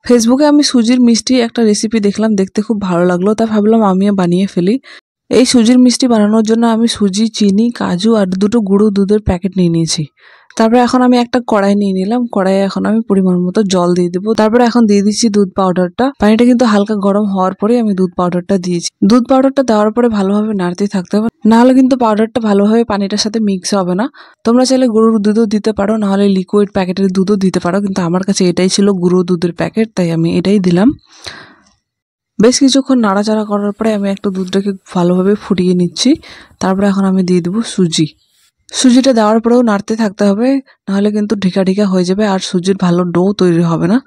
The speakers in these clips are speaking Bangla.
ফেসবুকে আমি সুজির মিষ্টি একটা রেসিপি দেখলাম, দেখতে খুব ভালো লাগলো, তাই ভাবলাম আমিও বানিয়ে ফেলি। এই সুজির মিষ্টি বানানোর জন্য আমি সুজি, চিনি, কাজু আর দুটো গুঁড়ো দুধের প্যাকেট নিয়ে নিয়েছি। তারপরে এখন আমি একটা কড়াই নিয়ে নিলাম। কড়াইয়ে এখন আমি পরিমাণ মতো জল দিয়ে দেবো। তারপরে এখন দিয়ে দিচ্ছি দুধ পাউডারটা। পানিটা কিন্তু হালকা গরম হওয়ার পরে আমি দুধ পাউডারটা দিয়েছি। দুধ পাউডারটা দেওয়ার পরে ভালোভাবে নাড়তে থাকতে হবে, নাহলে কিন্তু পাউডারটা ভালোভাবে পানিটার সাথে মিক্স হবে না। তোমরা চাইলে গরুর দুধও দিতে পারো, নাহলে লিকুইড প্যাকেটের দুধও দিতে পারো, কিন্তু আমার কাছে এটাই ছিল গুঁড়ো দুধের প্যাকেট, তাই আমি এটাই দিলাম। বেশ কিছুক্ষণ নাড়াচাড়া করার পরে আমি একটু দুধটাকে ভালোভাবে ফুটিয়ে নিচ্ছি। তারপরে এখন আমি দিয়ে দেবো সুজি। সুজিটা দেওয়ার পরেও নাড়তে থাকতে হবে, নাহলে কিন্তু ঢিকা ঢিকা হয়ে যাবে আর সুজির ভালো ডো তৈরি হবে না।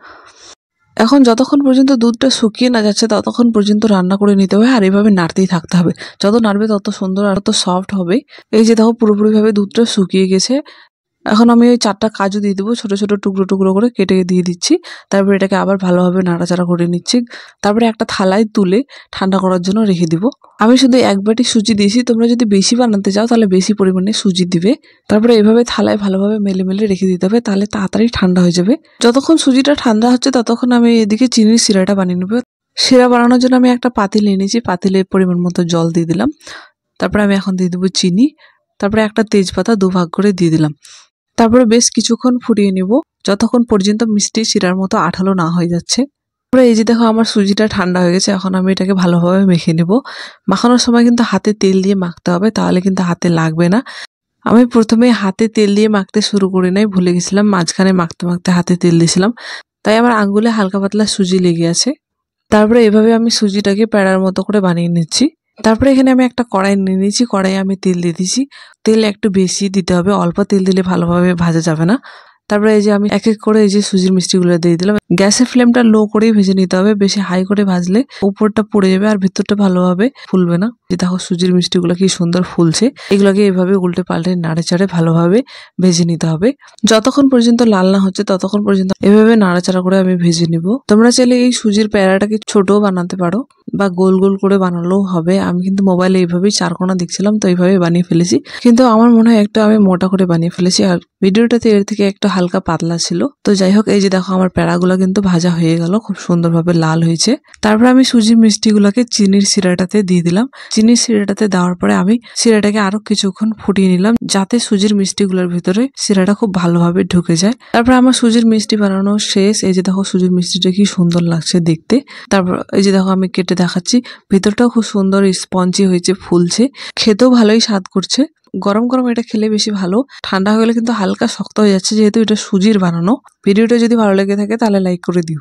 এখন যতক্ষণ পর্যন্ত দুধটা শুকিয়ে না যাচ্ছে ততক্ষণ পর্যন্ত রান্না করে নিতে হবে, আর এইভাবে নাড়তেই থাকতে হবে। যত নাড়বে তত সুন্দর আর তত সফট হবে। এই যে দেখো পুরোপুরিভাবে দুধটা শুকিয়ে গেছে। এখন আমি ওই 4টা কাজু দিয়ে দেবো, ছোট ছোট টুকরো টুকরো করে কেটে দিয়ে দিচ্ছি। তারপরে এটাকে আবার ভালোভাবে নাড়াচাড়া করে নিচ্ছি। তারপরে একটা থালায় তুলে ঠান্ডা করার জন্য রেখে দিব। আমি শুধু 1 বাটি সুজি দিয়েছি, তোমরা যদি বেশি বানাতে চাও তাহলে বেশি পরিমাণে সুজি দিবে। তারপরে এভাবে থালায় ভালোভাবে মেলে মেলে রেখে দিতে হবে, তাহলে তাড়াতাড়ি ঠান্ডা হয়ে যাবে। যতক্ষণ সুজিটা ঠান্ডা হচ্ছে ততক্ষণ আমি এদিকে চিনির সিরাটা বানিয়ে নেবো। সিরা বানানোর জন্য আমি একটা পাতিল নিয়ে নিয়েছি, পাতিলে পরিমাণ মতো জল দিয়ে দিলাম। তারপরে আমি এখন দিয়ে দেবো চিনি। তারপরে একটা তেজপাতা 2 ভাগ করে দিয়ে দিলাম। তারপরে বেশ কিছুক্ষণ ফুটিয়ে নিব, যতক্ষণ পর্যন্ত মিষ্টি শিরার মতো আঠালো না হয়ে যাচ্ছে। তারপরে এই যে দেখো আমার সুজিটা ঠান্ডা হয়ে গেছে। এখন আমি এটাকে ভালোভাবে মেখে নেব। মাখানোর সময় কিন্তু হাতে তেল দিয়ে মাখতে হবে, তাহলে কিন্তু হাতে লাগবে না। আমি প্রথমে হাতে তেল দিয়ে মাখতে শুরু করি নাই, ভুলে গেছিলাম, মাঝখানে মাখতে মাখতে হাতে তেল দিয়েছিলাম, তাই আমার আঙ্গুলে হালকা পাতলা সুজি লেগে আছে। তারপরে এভাবে আমি সুজিটাকে প্যাড়ার মতো করে বানিয়ে নিচ্ছি। তারপরে এখানে আমি একটা কড়াই নিয়ে নিয়েছি, কড়াইয়ে আমি তেল দিয়ে দিয়েছি। তেল একটু বেশি দিতে হবে, অল্প তেল দিলে ভালোভাবে ভাজা যাবে না। তারপরে এই যে আমি এক এক করে এই যে সুজির মিষ্টিগুলো দিয়ে দিলাম। গ্যাসের ফ্লেমটা লো করেই ভেজে নিতে হবে, বেশি হাই করে ভাজলে উপরটা পুড়ে যাবে আর ভিতরটা ভালোভাবে ফুলবে না। যে দেখো সুজির মিষ্টিগুলো কি সুন্দর ফুলছে। এগুলোকে এইভাবে উল্টে পাল্টে নাড়াচাড়ে ভালোভাবে ভেজে নিতে হবে। যতক্ষণ পর্যন্ত লাল না হচ্ছে ততক্ষণ পর্যন্ত এভাবে নাড়াচাড়া করে আমি ভেজে নিব। তোমরা চাইলে এই সুজির প্যাড়াটাকে ছোটও বানাতে পারো বা গোল গোল করে বানালেও হবে। আমি কিন্তু মোবাইলে এইভাবেই 4 কোণা দেখছিলাম, তো এইভাবে বানিয়ে ফেলেছি, কিন্তু আমার মনে হয় একটু আমি মোটা করে বানিয়ে ফেলেছি, আর ভিডিওটাতে এর থেকে একটু হালকা পাতলা ছিল। তো যাই হোক, এই যে দেখো আমার প্যাড়াগুলো কিন্তু ভাজা হয়ে গেল, খুব সুন্দরভাবে লাল হয়েছে। তারপর আমি সুজির মিষ্টিগুলোকে চিনির সিরাটাতে দিয়ে দিলাম। চিনির সিরাটাতে দেওয়ার পরে আমি সিরাটাকে আরো কিছুক্ষণ ফুটিয়ে নিলাম, যাতে সুজির মিষ্টিগুলোর ভিতরে সিরাটা খুব ভালোভাবে ঢুকে যায়। তারপর আমার সুজির মিষ্টি বানানো শেষ। এই যে দেখো সুজির মিষ্টিটা কি সুন্দর লাগছে দেখতে। তারপর এই যে দেখো আমি কেটে দেখাচ্ছি, ভিতরটাও খুব সুন্দর স্পঞ্জি হয়েছে, ফুলছে, খেতেও ভালোই স্বাদ করছে। গরম গরম এটা খেলে বেশি ভালো, ঠান্ডা হয়ে গেলে কিন্তু হালকা শক্ত হয়ে যাচ্ছে, যেহেতু এটা সুজির বানানো। ভিডিওটা যদি ভালো লেগে থাকে তাহলে লাইক করে দিও।